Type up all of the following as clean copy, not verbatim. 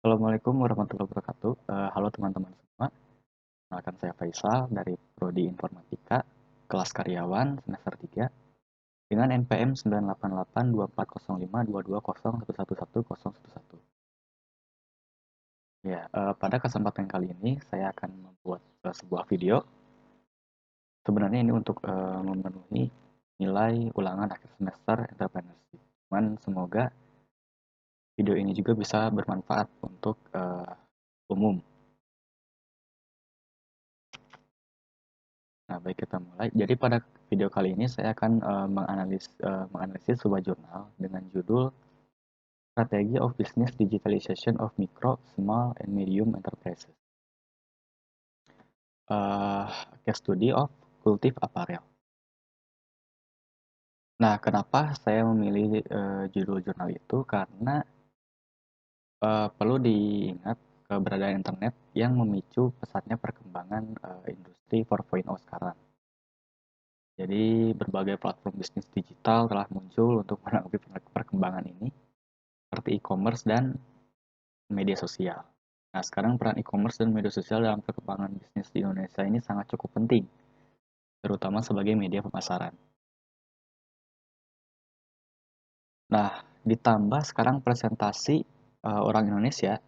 Assalamualaikum warahmatullahi wabarakatuh. Halo teman-teman semua, kenalkan saya Faisal dari Prodi Informatika, kelas karyawan semester 3 dengan NPM 988240522011111. Ya, pada kesempatan kali ini saya akan membuat sebuah video. Sebenarnya ini untuk memenuhi nilai ulangan akhir semester entrepreneurship. Cuman semoga video ini juga bisa bermanfaat untuk umum. Nah, baik kita mulai. Jadi pada video kali ini saya akan menganalisis sebuah jurnal dengan judul Strategy of Business Digitalization of Micro, Small, and Medium Enterprises. Case study of Cultive Apparel. Nah, kenapa saya memilih judul jurnal itu? Karena perlu diingat keberadaan internet yang memicu pesatnya perkembangan industri 4.0 sekarang. Jadi berbagai platform bisnis digital telah muncul untuk menanggapi perkembangan ini, seperti e-commerce dan media sosial. Nah, sekarang peran e-commerce dan media sosial dalam perkembangan bisnis di Indonesia ini sangat cukup penting, terutama sebagai media pemasaran. Nah, ditambah sekarang presentasi orang Indonesia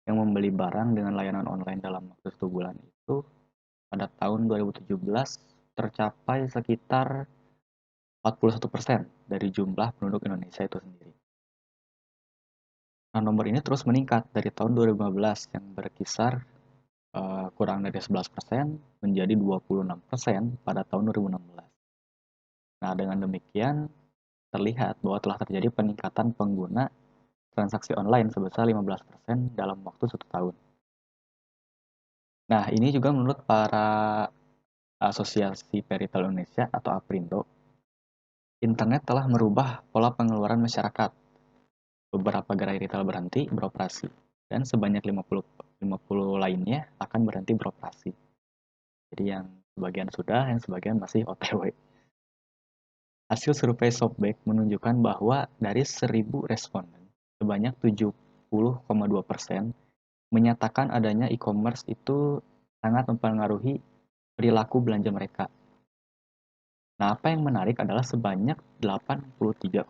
yang membeli barang dengan layanan online dalam waktu 1 bulan itu pada tahun 2017 tercapai sekitar 41% dari jumlah penduduk Indonesia itu sendiri. Nah, nomor ini terus meningkat dari tahun 2015 yang berkisar kurang dari 11% menjadi 26% pada tahun 2016. Nah, dengan demikian terlihat bahwa telah terjadi peningkatan pengguna transaksi online sebesar 15% dalam waktu 1 tahun. Nah, ini juga menurut para Asosiasi Peritel Indonesia atau APRindo, internet telah merubah pola pengeluaran masyarakat. Beberapa gerai retail berhenti beroperasi, dan sebanyak 50 lainnya akan berhenti beroperasi. Jadi yang sebagian sudah, yang sebagian masih OTW. Hasil survei Shopback menunjukkan bahwa dari 1.000 responden, sebanyak 70,2% menyatakan adanya e-commerce itu sangat mempengaruhi perilaku belanja mereka. Nah, apa yang menarik adalah sebanyak 83,1%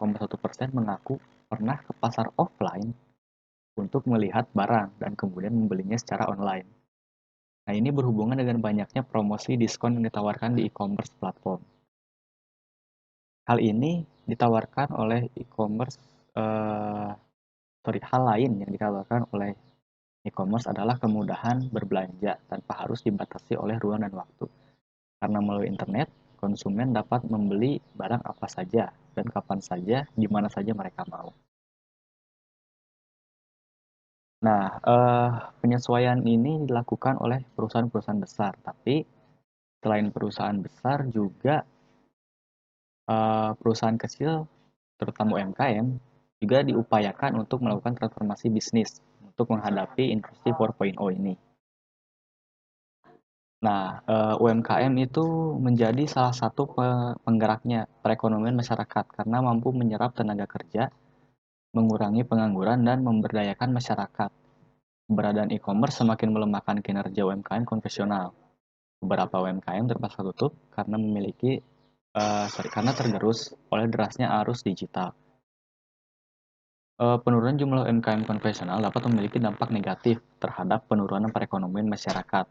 mengaku pernah ke pasar offline untuk melihat barang dan kemudian membelinya secara online. Nah, ini berhubungan dengan banyaknya promosi diskon yang ditawarkan di e-commerce platform. Hal ini ditawarkan oleh e-commerce, hal lain yang ditawarkan oleh e-commerce adalah kemudahan berbelanja tanpa harus dibatasi oleh ruang dan waktu. Karena melalui internet, konsumen dapat membeli barang apa saja dan kapan saja, di mana saja mereka mau. Nah, penyesuaian ini dilakukan oleh perusahaan-perusahaan besar, tapi selain perusahaan besar juga perusahaan kecil, terutama UMKM, juga diupayakan untuk melakukan transformasi bisnis untuk menghadapi industri 4.0 ini. Nah, UMKM itu menjadi salah satu penggeraknya perekonomian masyarakat karena mampu menyerap tenaga kerja, mengurangi pengangguran, dan memberdayakan masyarakat. Keberadaan e-commerce semakin melemahkan kinerja UMKM konvensional. Beberapa UMKM terpaksa tutup karena tergerus oleh derasnya arus digital. Penurunan jumlah UMKM konvensional dapat memiliki dampak negatif terhadap penurunan perekonomian masyarakat,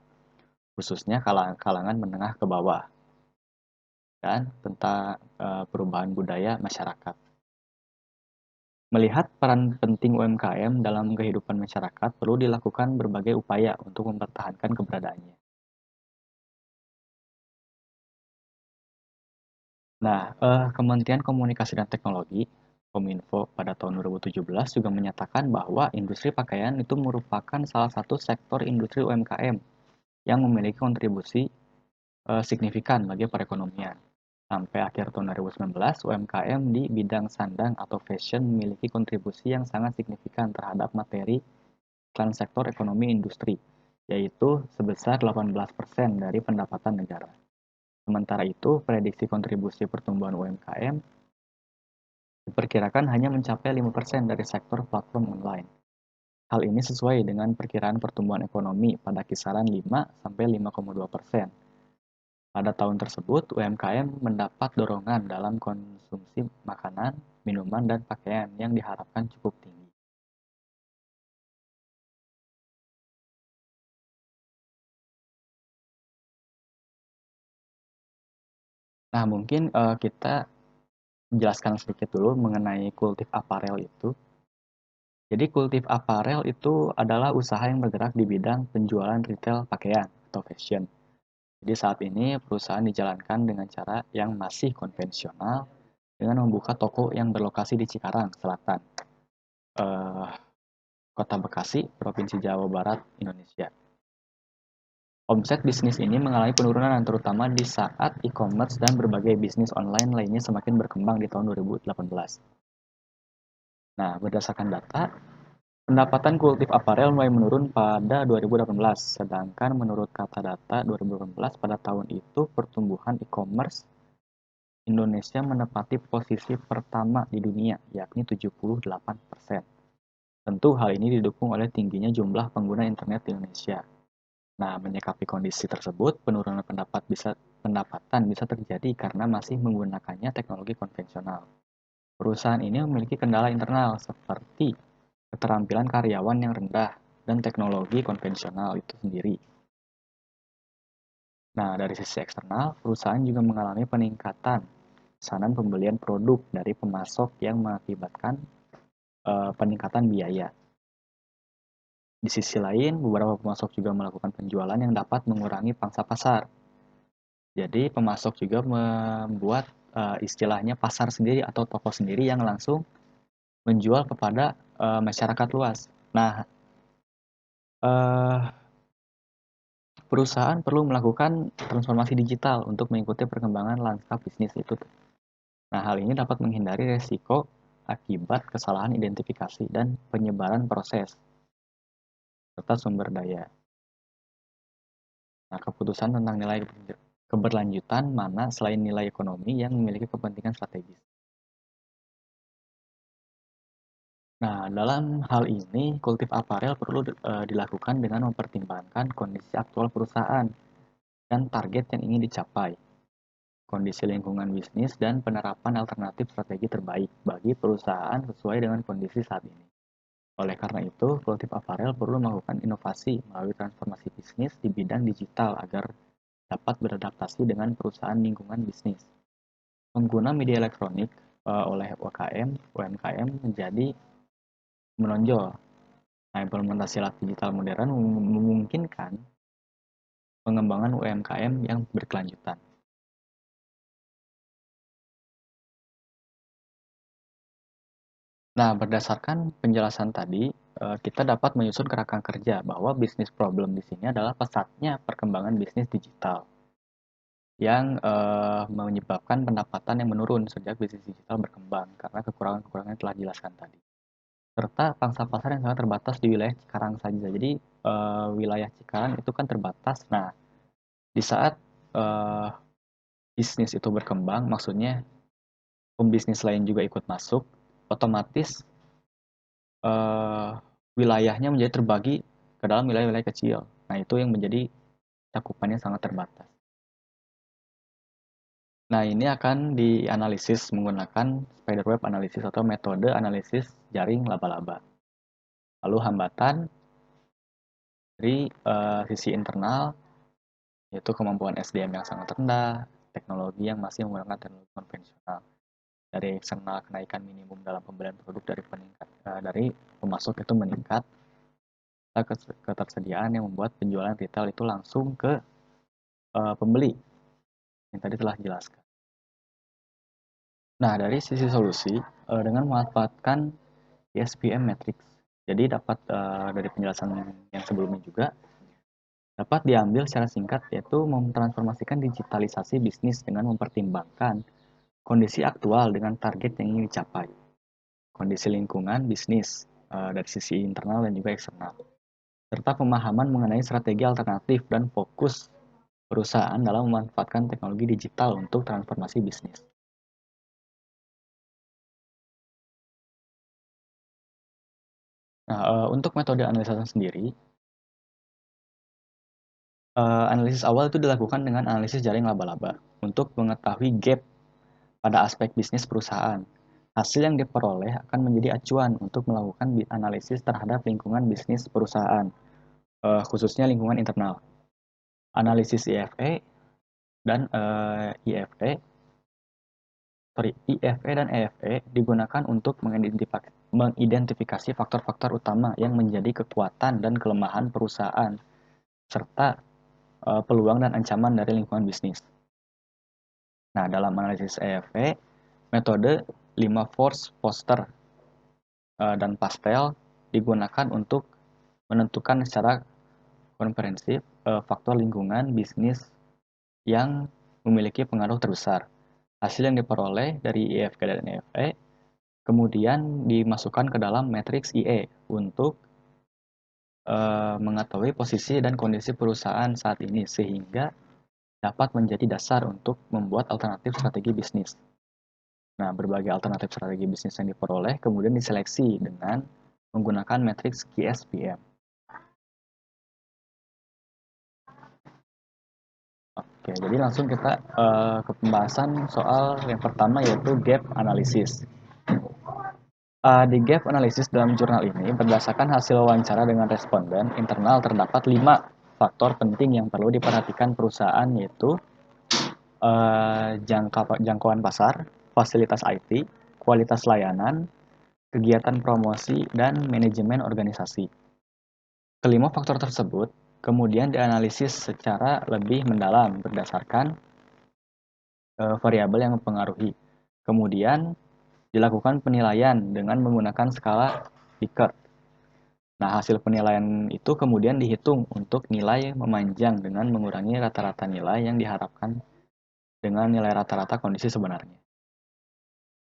khususnya kalangan menengah ke bawah, dan tentang perubahan budaya masyarakat. Melihat peran penting UMKM dalam kehidupan masyarakat, perlu dilakukan berbagai upaya untuk mempertahankan keberadaannya. Nah, Kementerian Komunikasi dan Teknologi Kominfo pada tahun 2017 juga menyatakan bahwa industri pakaian itu merupakan salah satu sektor industri UMKM yang memiliki kontribusi signifikan bagi perekonomian. Sampai akhir tahun 2019, UMKM di bidang sandang atau fashion memiliki kontribusi yang sangat signifikan terhadap materi iklan sektor ekonomi industri, yaitu sebesar 18% dari pendapatan negara. Sementara itu, prediksi kontribusi pertumbuhan UMKM diperkirakan hanya mencapai 5% dari sektor platform online. Hal ini sesuai dengan perkiraan pertumbuhan ekonomi pada kisaran 5-5,2%. Pada tahun tersebut, UMKM mendapat dorongan dalam konsumsi makanan, minuman, dan pakaian yang diharapkan cukup tinggi. Nah, mungkin kita jelaskan sedikit dulu mengenai kultif aparel itu. Jadi kultif aparel itu adalah usaha yang bergerak di bidang penjualan retail pakaian atau fashion. Jadi saat ini perusahaan dijalankan dengan cara yang masih konvensional dengan membuka toko yang berlokasi di Cikarang Selatan, eh, Kota Bekasi, Provinsi Jawa Barat, Indonesia. Omset bisnis ini mengalami penurunan terutama di saat e-commerce dan berbagai bisnis online lainnya semakin berkembang di tahun 2018. Nah, berdasarkan data, pendapatan kultif aparel mulai menurun pada 2018, sedangkan menurut kata data 2018 pada tahun itu pertumbuhan e-commerce Indonesia menempati posisi pertama di dunia, yakni 78%. Tentu hal ini didukung oleh tingginya jumlah pengguna internet di Indonesia. Nah, menyikapi kondisi tersebut, penurunan pendapatan bisa terjadi karena masih menggunakannya teknologi konvensional. Perusahaan ini memiliki kendala internal seperti keterampilan karyawan yang rendah dan teknologi konvensional itu sendiri. Nah, dari sisi eksternal, perusahaan juga mengalami peningkatan pesanan pembelian produk dari pemasok yang mengakibatkan peningkatan biaya. Di sisi lain, beberapa pemasok juga melakukan penjualan yang dapat mengurangi pangsa pasar. Jadi, pemasok juga membuat istilahnya pasar sendiri atau toko sendiri yang langsung menjual kepada masyarakat luas. Nah, perusahaan perlu melakukan transformasi digital untuk mengikuti perkembangan lanskap bisnis itu. Nah, hal ini dapat menghindari resiko akibat kesalahan identifikasi dan penyebaran proses serta sumber daya. Nah, keputusan tentang nilai keberlanjutan mana selain nilai ekonomi yang memiliki kepentingan strategis. Nah, dalam hal ini, kultif aparel perlu dilakukan dengan mempertimbangkan kondisi aktual perusahaan dan target yang ingin dicapai, kondisi lingkungan bisnis, dan penerapan alternatif strategi terbaik bagi perusahaan sesuai dengan kondisi saat ini. Oleh karena itu, kultif aparel perlu melakukan inovasi melalui transformasi bisnis di bidang digital agar dapat beradaptasi dengan perusahaan lingkungan bisnis. Pengguna media elektronik oleh UMKM menjadi menonjol. Nah, implementasi alat digital modern memungkinkan pengembangan UMKM yang berkelanjutan. Nah, berdasarkan penjelasan tadi, kita dapat menyusun kerangka kerja bahwa bisnis problem di sini adalah pesatnya perkembangan bisnis digital yang menyebabkan pendapatan yang menurun sejak bisnis digital berkembang karena kekurangan-kekurangan yang telah dijelaskan tadi. Serta pangsa pasar yang sangat terbatas di wilayah Cikarang saja. Jadi wilayah Cikarang itu kan terbatas. Nah, di saat bisnis itu berkembang, maksudnya pembisnis lain juga ikut masuk, otomatis eh, wilayahnya menjadi terbagi ke dalam wilayah-wilayah kecil. Nah, itu yang menjadi cakupannya sangat terbatas. Nah, ini akan dianalisis menggunakan spiderweb analisis atau metode analisis jaring laba-laba. Lalu hambatan dari sisi internal, yaitu kemampuan SDM yang sangat rendah, teknologi yang masih menggunakan teknologi konvensional. Dari eksternal, kenaikan minimum dalam pembelian produk dari pemasok itu meningkat, ketersediaan yang membuat penjualan retail itu langsung ke pembeli yang tadi telah dijelaskan. Nah, dari sisi solusi, dengan memanfaatkan ESPM Matrix, jadi dapat dari penjelasan yang sebelumnya juga, dapat diambil secara singkat yaitu memtransformasikan digitalisasi bisnis dengan mempertimbangkan kondisi aktual dengan target yang ingin dicapai, kondisi lingkungan bisnis dari sisi internal dan juga eksternal, serta pemahaman mengenai strategi alternatif dan fokus perusahaan dalam memanfaatkan teknologi digital untuk transformasi bisnis. Nah, untuk metode analisa sendiri, analisis awal itu dilakukan dengan analisis jaring laba-laba untuk mengetahui gap pada aspek bisnis perusahaan. Hasil yang diperoleh akan menjadi acuan untuk melakukan analisis terhadap lingkungan bisnis perusahaan, khususnya lingkungan internal. Analisis IFE dan IFE dan EFE digunakan untuk mengidentifikasi faktor-faktor utama yang menjadi kekuatan dan kelemahan perusahaan, serta peluang dan ancaman dari lingkungan bisnis. Nah, dalam analisis EFE, metode 5 force poster dan pastel digunakan untuk menentukan secara komprehensif faktor lingkungan bisnis yang memiliki pengaruh terbesar. Hasil yang diperoleh dari IFK dan EFE kemudian dimasukkan ke dalam matriks IE untuk mengetahui posisi dan kondisi perusahaan saat ini sehingga dapat menjadi dasar untuk membuat alternatif strategi bisnis. Nah, berbagai alternatif strategi bisnis yang diperoleh kemudian diseleksi dengan menggunakan matriks QSPM. Oke, jadi langsung kita ke pembahasan soal yang pertama yaitu gap analysis. Di gap analysis dalam jurnal ini, berdasarkan hasil wawancara dengan responden internal terdapat 5 faktor penting yang perlu diperhatikan perusahaan yaitu jangkauan pasar, fasilitas IT, kualitas layanan, kegiatan promosi, dan manajemen organisasi. Kelima faktor tersebut kemudian dianalisis secara lebih mendalam berdasarkan variabel yang mempengaruhi. Kemudian dilakukan penilaian dengan menggunakan skala Likert. Nah, hasil penilaian itu kemudian dihitung untuk nilai memanjang dengan mengurangi rata-rata nilai yang diharapkan dengan nilai rata-rata kondisi sebenarnya.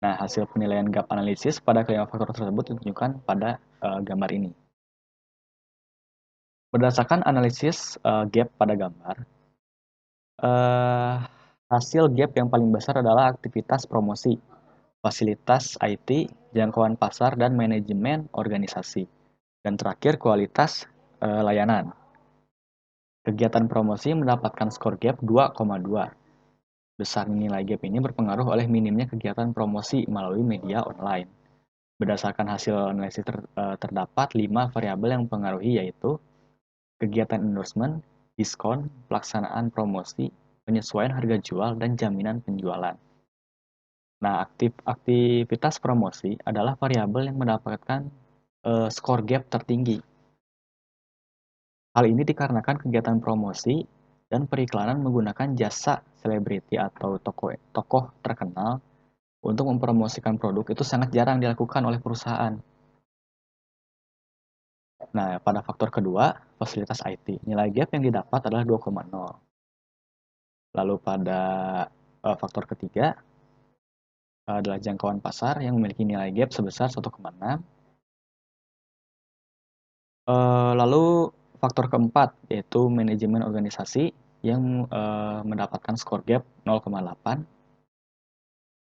Nah, hasil penilaian gap analisis pada kelima faktor tersebut ditunjukkan pada gambar ini. Berdasarkan analisis gap pada gambar, hasil gap yang paling besar adalah aktivitas promosi, fasilitas IT, jangkauan pasar, dan manajemen organisasi. Dan terakhir, kualitas layanan. Kegiatan promosi mendapatkan skor gap 2,2. Besar nilai gap ini berpengaruh oleh minimnya kegiatan promosi melalui media online. Berdasarkan hasil analisis terdapat 5 variabel yang mempengaruhi yaitu kegiatan endorsement, diskon, pelaksanaan promosi, penyesuaian harga jual, dan jaminan penjualan. Nah, aktivitas promosi adalah variabel yang mendapatkan skor gap tertinggi. Hal ini dikarenakan kegiatan promosi dan periklanan menggunakan jasa selebriti atau tokoh terkenal untuk mempromosikan produk itu sangat jarang dilakukan oleh perusahaan. Nah, pada faktor kedua, fasilitas IT. Nilai gap yang didapat adalah 2,0. Lalu pada faktor ketiga adalah jangkauan pasar yang memiliki nilai gap sebesar 1,6. Lalu faktor keempat yaitu manajemen organisasi yang mendapatkan skor gap 0,8.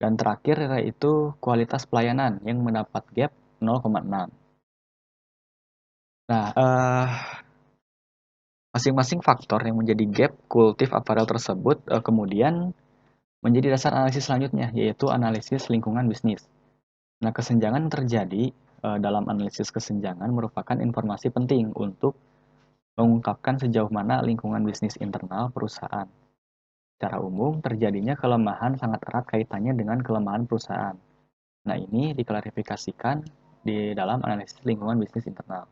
Dan terakhir yaitu kualitas pelayanan yang mendapat gap 0,6. Nah, masing-masing faktor yang menjadi gap kultif aparel tersebut kemudian menjadi dasar analisis selanjutnya, yaitu analisis lingkungan bisnis. Nah, kesenjangan terjadi dalam analisis kesenjangan merupakan informasi penting untuk mengungkapkan sejauh mana lingkungan bisnis internal perusahaan. Secara umum, terjadinya kelemahan sangat erat kaitannya dengan kelemahan perusahaan. Nah, ini diklarifikasikan di dalam analisis lingkungan bisnis internal.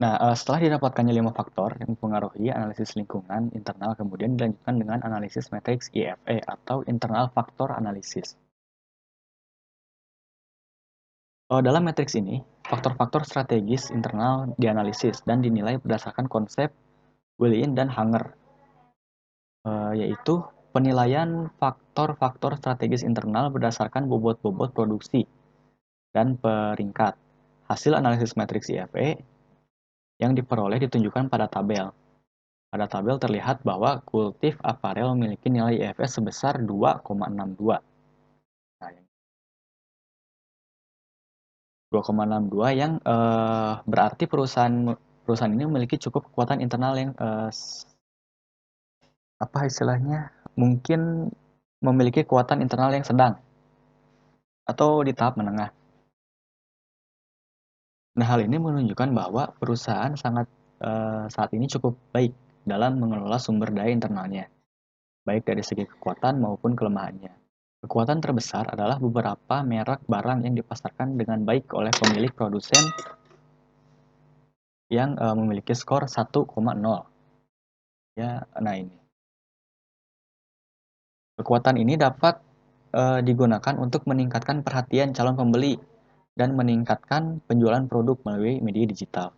Nah, setelah didapatkannya 5 faktor yang mempengaruhi analisis lingkungan internal, kemudian dilanjutkan dengan analisis matriks IFE atau Internal Factor Analysis. Dalam matriks ini, faktor-faktor strategis internal dianalisis dan dinilai berdasarkan konsep Wilin dan Hanger, yaitu penilaian faktor-faktor strategis internal berdasarkan bobot-bobot produksi dan peringkat. Hasil analisis matriks IFE yang diperoleh ditunjukkan pada tabel. Pada tabel terlihat bahwa Kultif Aparel memiliki nilai IFS sebesar 2,62. Nah, 2,62 yang berarti perusahaan ini memiliki cukup kekuatan internal yang apa istilahnya? Mungkin memiliki kekuatan internal yang sedang atau di tahap menengah. Nah, hal ini menunjukkan bahwa perusahaan saat ini cukup baik dalam mengelola sumber daya internalnya, baik dari segi kekuatan maupun kelemahannya. Kekuatan terbesar adalah beberapa merek barang yang dipasarkan dengan baik oleh pemilik produsen yang memiliki skor 1,0. Ya, nah ini. Kekuatan ini dapat digunakan untuk meningkatkan perhatian calon pembeli dan meningkatkan penjualan produk melalui media digital.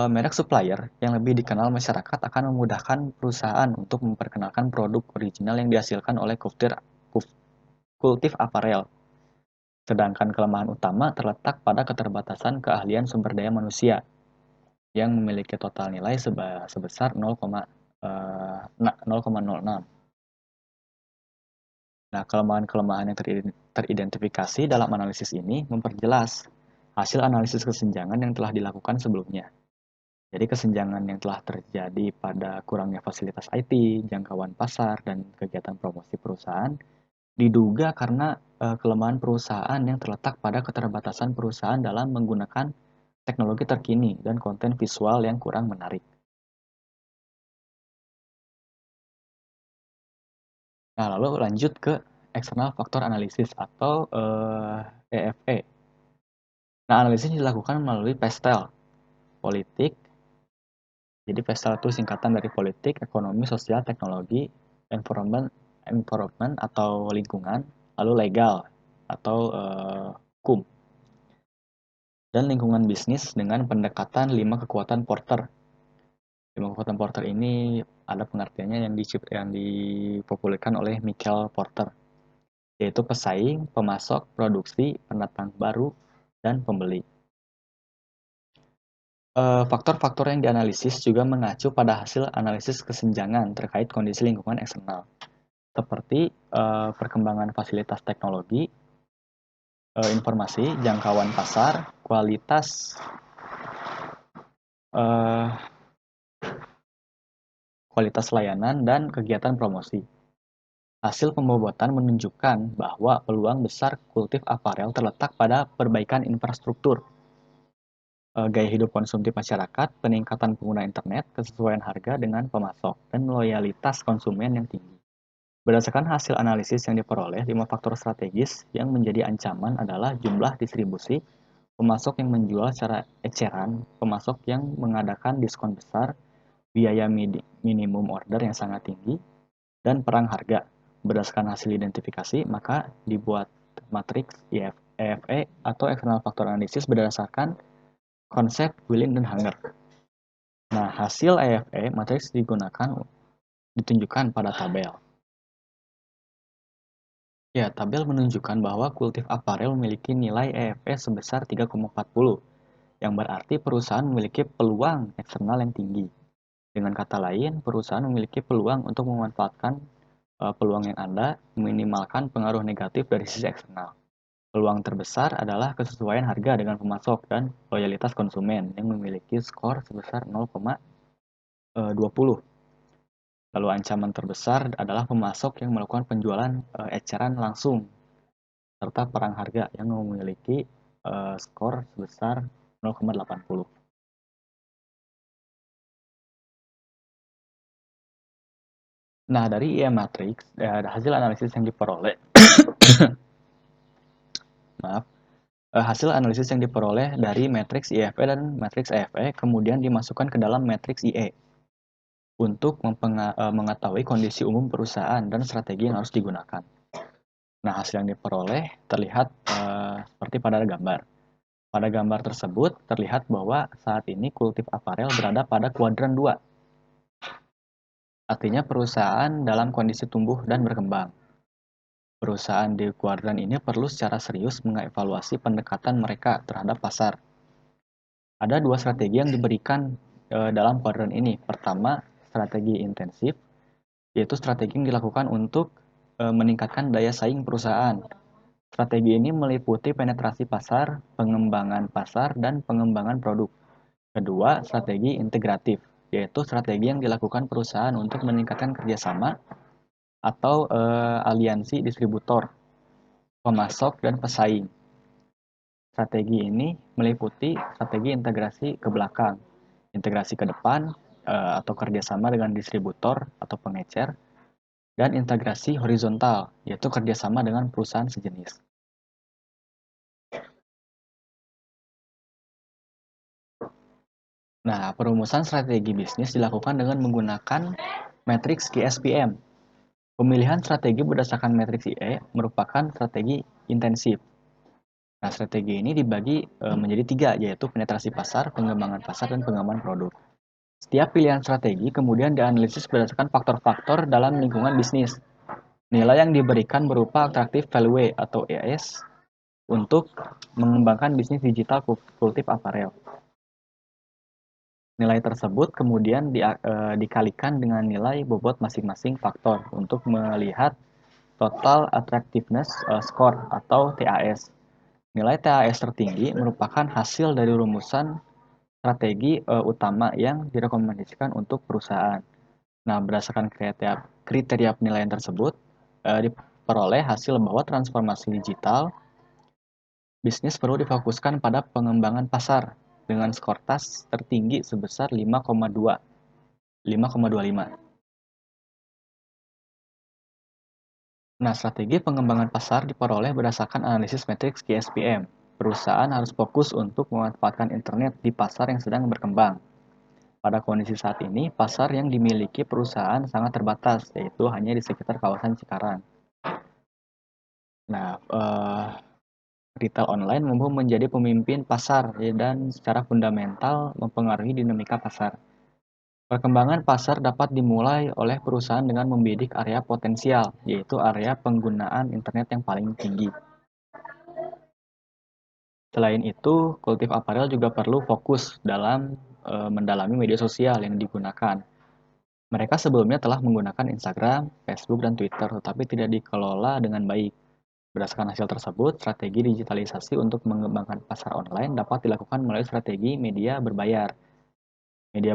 Merek supplier yang lebih dikenal masyarakat akan memudahkan perusahaan untuk memperkenalkan produk original yang dihasilkan oleh Kultif Aparel. Sedangkan kelemahan utama terletak pada keterbatasan keahlian sumber daya manusia yang memiliki total nilai sebesar 0,06. Nah, kelemahan-kelemahan yang teridentifikasi dalam analisis ini memperjelas hasil analisis kesenjangan yang telah dilakukan sebelumnya. Jadi kesenjangan yang telah terjadi pada kurangnya fasilitas IT, jangkauan pasar, dan kegiatan promosi perusahaan diduga karena kelemahan perusahaan yang terletak pada keterbatasan perusahaan dalam menggunakan teknologi terkini dan konten visual yang kurang menarik. Nah, lalu lanjut ke external factor analysis atau EFE. Nah, analisis dilakukan melalui PESTEL, politik. Jadi PESTEL itu singkatan dari politik, ekonomi, sosial, teknologi, environment atau lingkungan, lalu legal atau hukum, dan lingkungan bisnis dengan pendekatan 5 kekuatan Porter. 5 kekuatan Porter ini ada pengertiannya yang dipopulerkan oleh Michael Porter, yaitu pesaing, pemasok, produksi, pendatang baru, dan pembeli. Faktor-faktor yang dianalisis juga mengacu pada hasil analisis kesenjangan terkait kondisi lingkungan eksternal, seperti perkembangan fasilitas teknologi, informasi, jangkauan pasar, eh, kualitas layanan, dan kegiatan promosi. Hasil pembobotan menunjukkan bahwa peluang besar Kultif Aparel terletak pada perbaikan infrastruktur, gaya hidup konsumtif masyarakat, peningkatan pengguna internet, kesesuaian harga dengan pemasok, dan loyalitas konsumen yang tinggi. Berdasarkan hasil analisis yang diperoleh, 5 faktor strategis yang menjadi ancaman adalah jumlah distribusi, pemasok yang menjual secara eceran, pemasok yang mengadakan diskon besar, biaya minimum order yang sangat tinggi, dan perang harga. Berdasarkan hasil identifikasi, maka dibuat matriks EFE atau external factor analysis berdasarkan konsep willing dan hunger. Nah, hasil EFE matriks ditunjukkan pada tabel. Ya, tabel menunjukkan bahwa Kultif Aparel memiliki nilai EFE sebesar 3,40, yang berarti perusahaan memiliki peluang eksternal yang tinggi. Dengan kata lain, perusahaan memiliki peluang untuk memanfaatkan peluang yang ada, meminimalkan pengaruh negatif dari sisi eksternal. Peluang terbesar adalah kesesuaian harga dengan pemasok dan loyalitas konsumen yang memiliki skor sebesar 0,20. Lalu ancaman terbesar adalah pemasok yang melakukan penjualan eceran langsung serta perang harga yang memiliki skor sebesar 0,80. Nah, dari IM Matrix, hasil analisis yang diperoleh, maaf, hasil analisis yang diperoleh dari matriks IFE dan matriks EFE kemudian dimasukkan ke dalam matriks IE untuk mengetahui kondisi umum perusahaan dan strategi yang harus digunakan. Nah, hasil yang diperoleh terlihat seperti pada gambar. Pada gambar tersebut terlihat bahwa saat ini Kultif Aparel berada pada kuadran 2. Artinya perusahaan dalam kondisi tumbuh dan berkembang. Perusahaan di kuadran ini perlu secara serius mengevaluasi pendekatan mereka terhadap pasar. Ada 2 strategi yang diberikan dalam kuadran ini. Pertama, strategi intensif, yaitu strategi yang dilakukan untuk meningkatkan daya saing perusahaan. Strategi ini meliputi penetrasi pasar, pengembangan pasar, dan pengembangan produk. Kedua, strategi integratif, yaitu strategi yang dilakukan perusahaan untuk meningkatkan kerjasama atau aliansi distributor, pemasok, dan pesaing. Strategi ini meliputi strategi integrasi ke belakang, integrasi ke depan, atau kerjasama dengan distributor atau pengecer, dan integrasi horizontal, yaitu kerjasama dengan perusahaan sejenis. Nah, perumusan strategi bisnis dilakukan dengan menggunakan matriks GSPM. Pemilihan strategi berdasarkan matriks IE merupakan strategi intensif. Nah, strategi ini dibagi menjadi 3, yaitu penetrasi pasar, pengembangan pasar, dan pengembangan produk. Setiap pilihan strategi kemudian dianalisis berdasarkan faktor-faktor dalam lingkungan bisnis. Nilai yang diberikan berupa attractive value atau EAS untuk mengembangkan bisnis digital kultif aparel. Nilai tersebut kemudian dikalikan dengan nilai bobot masing-masing faktor untuk melihat total attractiveness score atau TAS. Nilai TAS tertinggi merupakan hasil dari rumusan strategi utama yang direkomendasikan untuk perusahaan. Nah, berdasarkan kriteria penilaian tersebut, diperoleh hasil bahwa transformasi digital bisnis perlu difokuskan pada pengembangan pasar dengan skor TAS tertinggi sebesar 5,25. Nah, strategi pengembangan pasar diperoleh berdasarkan analisis matriks GSPM. Perusahaan harus fokus untuk memanfaatkan internet di pasar yang sedang berkembang. Pada kondisi saat ini, pasar yang dimiliki perusahaan sangat terbatas, yaitu hanya di sekitar kawasan Cikarang. Nah, retail online mampu menjadi pemimpin pasar dan secara fundamental mempengaruhi dinamika pasar. Perkembangan pasar dapat dimulai oleh perusahaan dengan membidik area potensial, yaitu area penggunaan internet yang paling tinggi. Selain itu, kultif aparel juga perlu fokus dalam mendalami media sosial yang digunakan. Mereka sebelumnya telah menggunakan Instagram, Facebook, dan Twitter, tetapi tidak dikelola dengan baik. Berdasarkan hasil tersebut, strategi digitalisasi untuk mengembangkan pasar online dapat dilakukan melalui strategi media berbayar. Media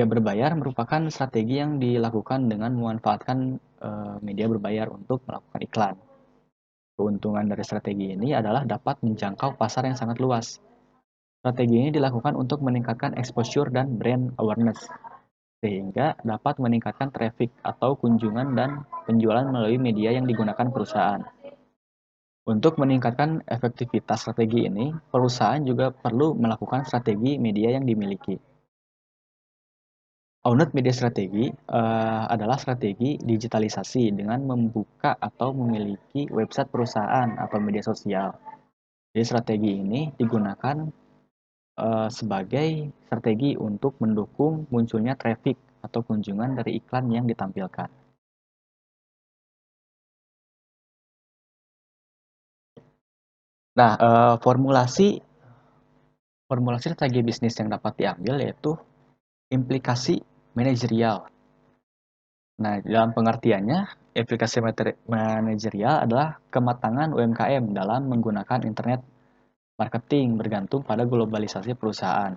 berbayar merupakan strategi yang dilakukan dengan memanfaatkan media berbayar untuk melakukan iklan. Keuntungan dari strategi ini adalah dapat menjangkau pasar yang sangat luas. Strategi ini dilakukan untuk meningkatkan exposure dan brand awareness, sehingga dapat meningkatkan traffic atau kunjungan dan penjualan melalui media yang digunakan perusahaan. Untuk meningkatkan efektivitas strategi ini, perusahaan juga perlu melakukan strategi media yang dimiliki. Owned media strategi adalah strategi digitalisasi dengan membuka atau memiliki website perusahaan atau media sosial. Jadi strategi ini digunakan sebagai strategi untuk mendukung munculnya traffic atau kunjungan dari iklan yang ditampilkan. Nah, formulasi strategi bisnis yang dapat diambil yaitu implikasi manajerial. Nah, dalam pengertiannya, implikasi manajerial adalah kematangan UMKM dalam menggunakan internet marketing bergantung pada globalisasi perusahaan,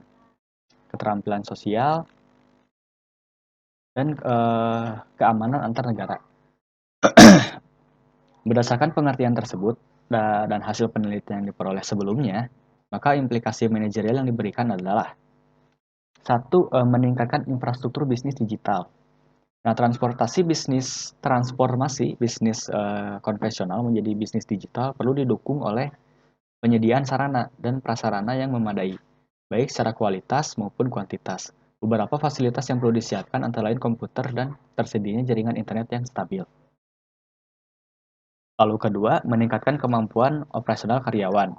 keterampilan sosial, dan keamanan antar negara. Berdasarkan pengertian tersebut dan hasil penelitian yang diperoleh sebelumnya, maka implikasi manajerial yang diberikan adalah satu, meningkatkan infrastruktur bisnis digital. Nah, transformasi bisnis konvensional menjadi bisnis digital perlu didukung oleh penyediaan sarana dan prasarana yang memadai, baik secara kualitas maupun kuantitas. Beberapa fasilitas yang perlu disiapkan antara lain komputer dan tersedianya jaringan internet yang stabil. Lalu kedua, meningkatkan kemampuan operasional karyawan.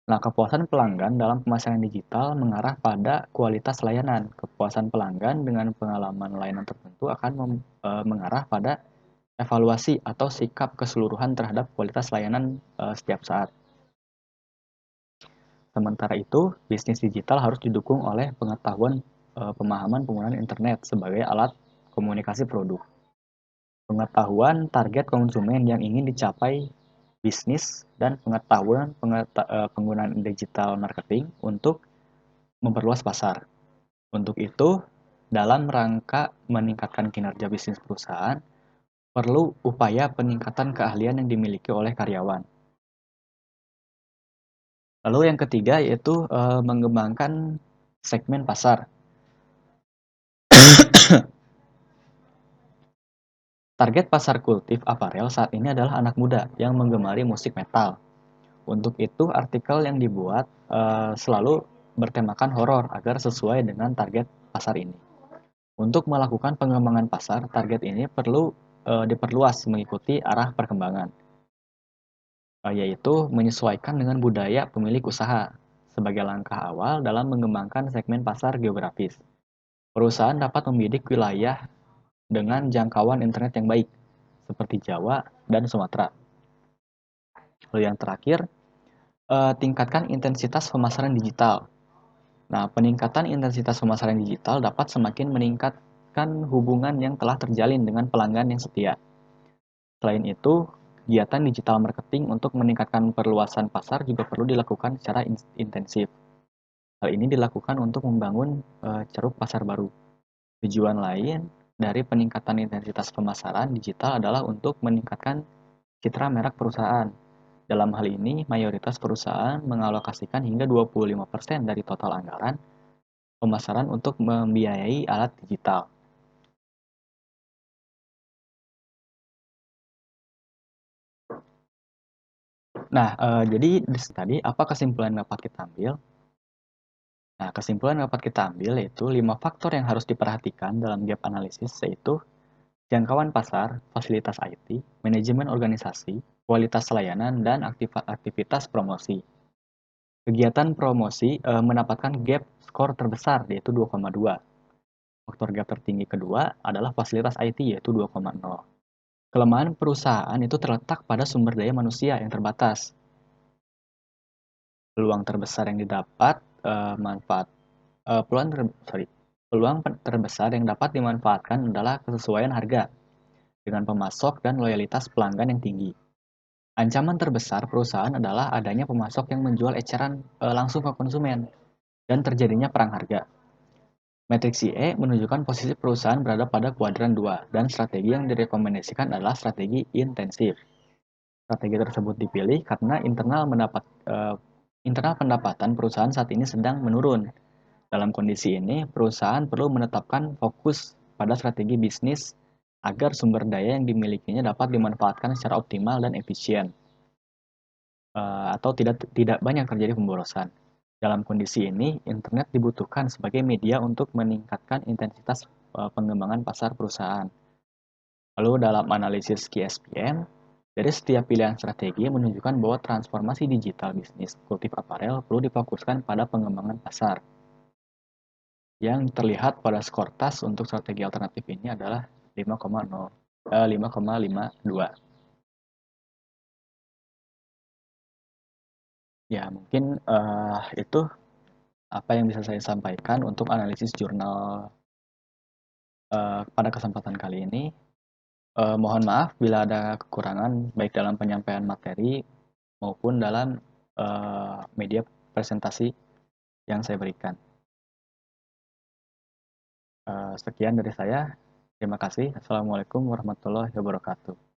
Nah, kepuasan pelanggan dalam pemasaran digital mengarah pada kualitas layanan. Kepuasan pelanggan dengan pengalaman layanan tertentu akan mengarah pada evaluasi atau sikap keseluruhan terhadap kualitas layanan setiap saat. Sementara itu, bisnis digital harus didukung oleh pengetahuan pemahaman penggunaan internet sebagai alat komunikasi produk. Pengetahuan target konsumen yang ingin dicapai bisnis dan pengetahuan penggunaan digital marketing untuk memperluas pasar. Untuk itu, dalam rangka meningkatkan kinerja bisnis perusahaan, perlu upaya peningkatan keahlian yang dimiliki oleh karyawan. Lalu yang ketiga yaitu mengembangkan segmen pasar. Target pasar kultif aparel saat ini adalah anak muda yang menggemari musik metal. Untuk itu, artikel yang dibuat selalu bertemakan horor agar sesuai dengan target pasar ini. Untuk melakukan pengembangan pasar, target ini perlu diperluas mengikuti arah perkembangan, yaitu menyesuaikan dengan budaya pemilik usaha sebagai langkah awal dalam mengembangkan segmen pasar geografis. Perusahaan dapat membidik wilayah dengan jangkauan internet yang baik, seperti Jawa dan Sumatera. Lalu yang terakhir, tingkatkan intensitas pemasaran digital. Nah, peningkatan intensitas pemasaran digital dapat semakin meningkatkan hubungan yang telah terjalin dengan pelanggan yang setia. Selain itu, kegiatan digital marketing untuk meningkatkan perluasan pasar juga perlu dilakukan secara intensif. Hal ini dilakukan untuk membangun ceruk pasar baru. Tujuan lain dari peningkatan intensitas pemasaran digital adalah untuk meningkatkan citra merek perusahaan. Dalam hal ini, mayoritas perusahaan mengalokasikan hingga 25% dari total anggaran pemasaran untuk membiayai alat digital. Nah, jadi tadi apa kesimpulan yang dapat kita ambil? Nah, kesimpulan yang dapat kita ambil yaitu 5 faktor yang harus diperhatikan dalam gap analisis, yaitu jangkauan pasar, fasilitas IT, manajemen organisasi, kualitas layanan, dan aktivitas promosi. Kegiatan promosi mendapatkan gap skor terbesar yaitu 2,2. Faktor gap tertinggi kedua adalah fasilitas IT yaitu 2,0. Kelemahan perusahaan itu terletak pada sumber daya manusia yang terbatas. Peluang terbesar yang didapat peluang terbesar yang dapat dimanfaatkan adalah kesesuaian harga dengan pemasok dan loyalitas pelanggan yang tinggi. Ancaman terbesar perusahaan adalah adanya pemasok yang menjual eceran langsung ke konsumen dan terjadinya perang harga. Matriks CE menunjukkan posisi perusahaan berada pada kuadran 2 dan strategi yang direkomendasikan adalah strategi intensif. Strategi tersebut dipilih karena internal pendapatan perusahaan saat ini sedang menurun. Dalam kondisi ini, perusahaan perlu menetapkan fokus pada strategi bisnis agar sumber daya yang dimilikinya dapat dimanfaatkan secara optimal dan efisien, atau tidak banyak terjadi pemborosan. Dalam kondisi ini, internet dibutuhkan sebagai media untuk meningkatkan intensitas pengembangan pasar perusahaan. Lalu dalam analisis KSPM, dari setiap pilihan strategi menunjukkan bahwa transformasi digital bisnis kultif aparel perlu difokuskan pada pengembangan pasar. Yang terlihat pada skor TAS untuk strategi alternatif ini adalah 5,52. Ya, mungkin itu apa yang bisa saya sampaikan untuk analisis jurnal pada kesempatan kali ini. Mohon maaf bila ada kekurangan baik dalam penyampaian materi maupun dalam media presentasi yang saya berikan. Sekian dari saya. Terima kasih. Assalamualaikum warahmatullahi wabarakatuh.